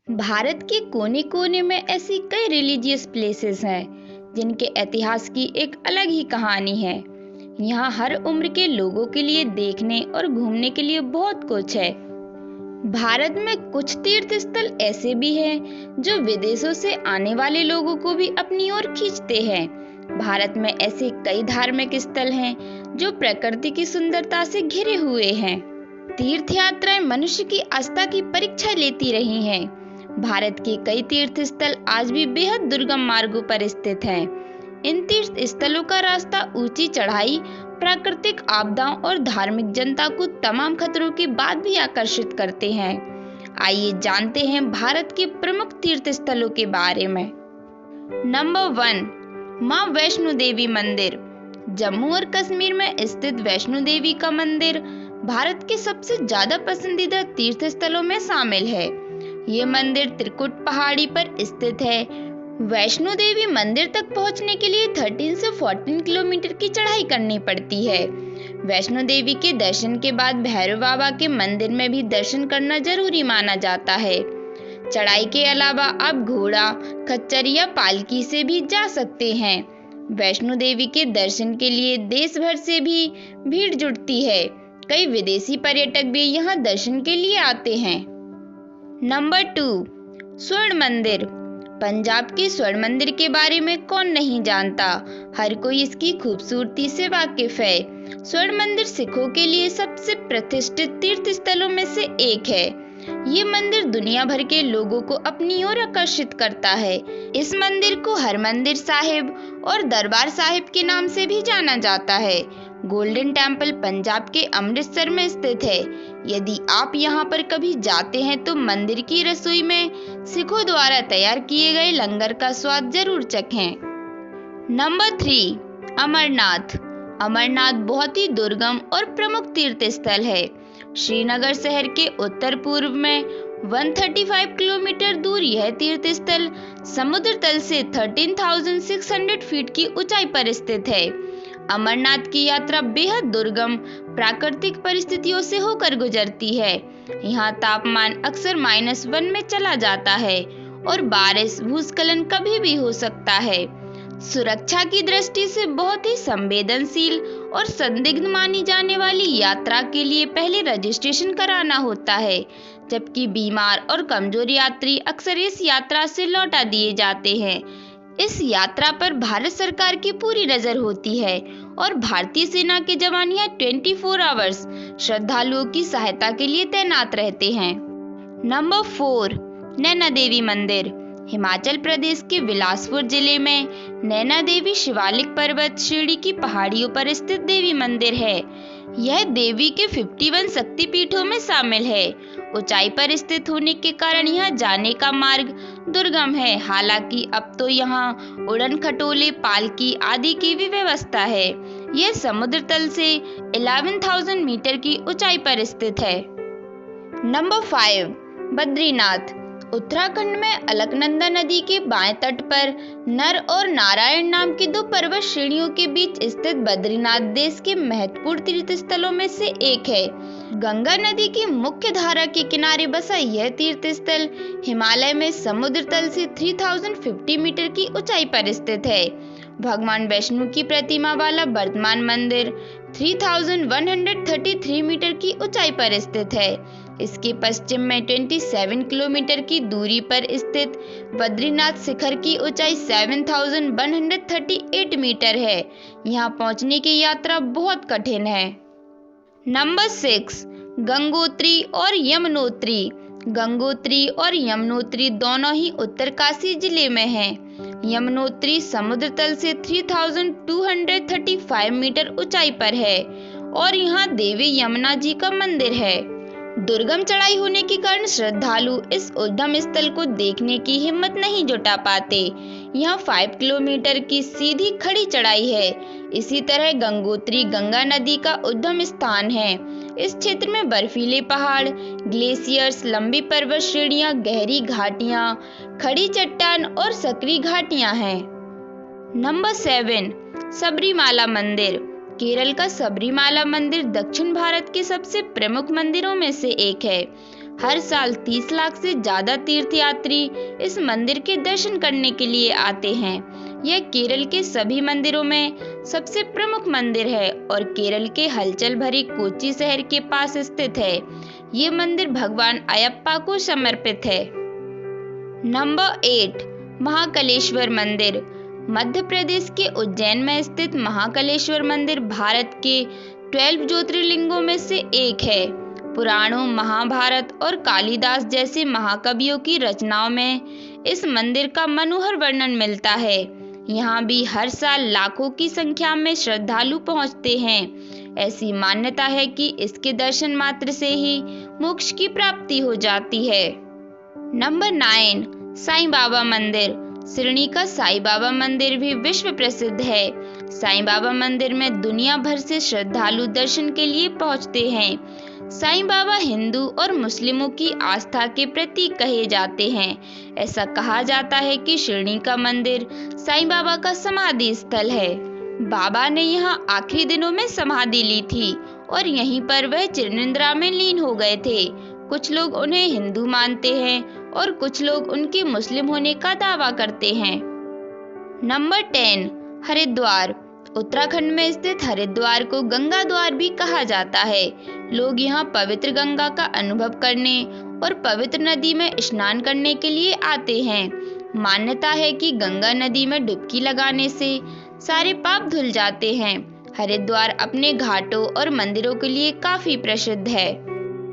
भारत के कोने कोने में ऐसी कई रिलीजियस प्लेसेस हैं जिनके इतिहास की एक अलग ही कहानी है। यहाँ हर उम्र के लोगों के लिए देखने और घूमने के लिए बहुत कुछ है। भारत में कुछ तीर्थ स्थल ऐसे भी हैं जो विदेशों से आने वाले लोगों को भी अपनी ओर खींचते हैं। भारत में ऐसे कई धार्मिक स्थल हैं जो प्रकृति की सुंदरता से घिरे हुए हैं। तीर्थ यात्राएं मनुष्य की आस्था की परीक्षा लेती रही हैं। भारत के कई तीर्थ स्थल आज भी बेहद दुर्गम मार्गों पर स्थित हैं। इन तीर्थ स्थलों का रास्ता ऊंची चढ़ाई, प्राकृतिक आपदाओं और धार्मिक जनता को तमाम खतरों के बाद भी आकर्षित करते हैं। आइए जानते हैं भारत के प्रमुख तीर्थ स्थलों के बारे में। नंबर 1, मां वैष्णो देवी मंदिर। जम्मू और कश्मीर में स्थित वैष्णो देवी का मंदिर भारत के सबसे ज्यादा पसंदीदा तीर्थ स्थलों में शामिल है। ये मंदिर त्रिकुट पहाड़ी पर स्थित है। वैष्णो देवी मंदिर तक पहुंचने के लिए 13 से 14 किलोमीटर की चढ़ाई करनी पड़ती है। वैष्णो देवी के दर्शन के बाद भैरव बाबा के मंदिर में भी दर्शन करना जरूरी माना जाता है। चढ़ाई के अलावा आप घोड़ा, खच्चर या पालकी से भी जा सकते हैं। वैष्णो देवी के दर्शन के लिए देश भर से भी भीड़ जुटती है। कई विदेशी पर्यटक भी यहाँ दर्शन के लिए आते हैं। नंबर 2, स्वर्ण मंदिर। पंजाब के स्वर्ण मंदिर के बारे में कौन नहीं जानता, हर कोई इसकी खूबसूरती से वाकिफ है। स्वर्ण मंदिर सिखों के लिए सबसे प्रतिष्ठित तीर्थ स्थलों में से एक है। ये मंदिर दुनिया भर के लोगों को अपनी ओर आकर्षित करता है। इस मंदिर को हरमंदिर साहिब और दरबार साहिब के नाम से भी जाना जाता है। गोल्डन टेम्पल पंजाब के अमृतसर में स्थित है। यदि आप यहाँ पर कभी जाते हैं तो मंदिर की रसोई में सिखों द्वारा तैयार किए गए लंगर का स्वाद जरूर चखें। नंबर 3, अमरनाथ। अमरनाथ बहुत ही दुर्गम और प्रमुख तीर्थ स्थल है। श्रीनगर शहर के उत्तर पूर्व में 135 किलोमीटर दूर यह तीर्थ स्थल समुद्र तल से 13,600 फीट की ऊंचाई पर स्थित है। अमरनाथ की यात्रा बेहद दुर्गम प्राकृतिक परिस्थितियों से होकर गुजरती है। यहाँ तापमान अक्सर -1 में चला जाता है और बारिश, भूस्खलन कभी भी हो सकता है। सुरक्षा की दृष्टि से बहुत ही संवेदनशील और संदिग्ध मानी जाने वाली यात्रा के लिए पहले रजिस्ट्रेशन कराना होता है, जबकि बीमार और कमजोर यात्री अक्सर इस यात्रा से लौटा दिए जाते हैं। इस यात्रा पर भारत सरकार की पूरी नजर होती है और भारतीय सेना के जवान यहाँ 24 आवर्स श्रद्धालुओं की सहायता के लिए तैनात रहते हैं। नंबर 4, नैना देवी मंदिर। हिमाचल प्रदेश के बिलासपुर जिले में नैना देवी शिवालिक पर्वत श्रेणी की पहाड़ियों पर स्थित देवी मंदिर है। यह देवी के 51 शक्तिपीठों में शामिल है। ऊंचाई पर स्थित होने के कारण यहाँ जाने का मार्ग दुर्गम है। हालांकि अब तो यहाँ उड़न खटोले, पालकी आदि की भी व्यवस्था है। यह समुद्र तल से 11,000 मीटर की ऊंचाई पर स्थित है। नंबर 5, बद्रीनाथ। उत्तराखंड में अलकनंदा नदी के बाएं तट पर नर और नारायण नाम की 2 पर्वत श्रेणियों के बीच स्थित बद्रीनाथ देश के महत्वपूर्ण तीर्थ स्थलों में से एक है। गंगा नदी की मुख्य धारा के किनारे बसा यह तीर्थ स्थल हिमालय में समुद्र तल से 3050 मीटर की ऊंचाई पर स्थित है। भगवान वैष्णो की प्रतिमा वाला वर्तमान मंदिर 3133 मीटर की ऊंचाई पर स्थित है। इसके पश्चिम में 27 किलोमीटर की दूरी पर स्थित बद्रीनाथ शिखर की ऊंचाई 7138 मीटर है। यहाँ पहुँचने की यात्रा बहुत कठिन है। नंबर 6, गंगोत्री और यमुनोत्री। गंगोत्री और यमुनोत्री दोनों ही उत्तरकाशी जिले में हैं। यमुनोत्री समुद्र तल से 3235 मीटर ऊंचाई पर है और यहाँ देवी यमुना जी का मंदिर है। दुर्गम चढ़ाई होने के कारण श्रद्धालु इस उद्गम स्थल को देखने की हिम्मत नहीं जुटा पाते। यहाँ 5 किलोमीटर की सीधी खड़ी चढ़ाई है। इसी तरह गंगोत्री गंगा नदी का उद्गम स्थान है। इस क्षेत्र में बर्फीले पहाड़, ग्लेशियर्स, लंबी पर्वत श्रेणियां, गहरी घाटियां, खड़ी चट्टान और सकरी घाटियां हैं। नंबर 7, सबरीमाला मंदिर। केरल का सबरीमाला मंदिर दक्षिण भारत के सबसे प्रमुख मंदिरों में से एक है। हर साल 30 लाख से ज्यादा तीर्थयात्री इस मंदिर के दर्शन करने के लिए आते हैं। यह केरल के सभी मंदिरों में सबसे प्रमुख मंदिर है और केरल के हलचल भरे कोच्चि शहर के पास स्थित है। ये मंदिर भगवान अयप्पा को समर्पित है। नंबर 8, महाकालेश्वर मंदिर। मध्य प्रदेश के उज्जैन में स्थित महाकालेश्वर मंदिर भारत के 12 ज्योतिर्लिंगों में से एक है। पुराणों, महाभारत और कालिदास जैसे महाकवियों की रचनाओं में इस मंदिर का मनोहर वर्णन मिलता है। यहाँ भी हर साल लाखों की संख्या में श्रद्धालु पहुँचते हैं। ऐसी मान्यता है कि इसके दर्शन मात्र से ही मोक्ष की प्राप्ति हो जाती है। नंबर 9, साईं बाबा मंदिर। शिरडी का साईं बाबा मंदिर भी विश्व प्रसिद्ध है। साईं बाबा मंदिर में दुनिया भर से श्रद्धालु दर्शन के लिए पहुंचते हैं। साईं बाबा हिंदू और मुस्लिमों की आस्था के प्रतीक कहे जाते हैं। ऐसा कहा जाता है कि शिरडी का मंदिर साईं बाबा का समाधि स्थल है। बाबा ने यहाँ आखिरी दिनों में समाधि ली थी और यहीं पर वह चिरनिद्रा में लीन हो गए थे। कुछ लोग उन्हें हिंदू मानते हैं और कुछ लोग उनके मुस्लिम होने का दावा करते हैं। नंबर 10, हरिद्वार। उत्तराखंड में स्थित हरिद्वार को गंगा द्वार भी कहा जाता है। लोग यहाँ पवित्र गंगा का अनुभव करने और पवित्र नदी में स्नान करने के लिए आते हैं। मान्यता है कि गंगा नदी में डुबकी लगाने से सारे पाप धुल जाते हैं। हरिद्वार अपने घाटों और मंदिरों के लिए काफी प्रसिद्ध है।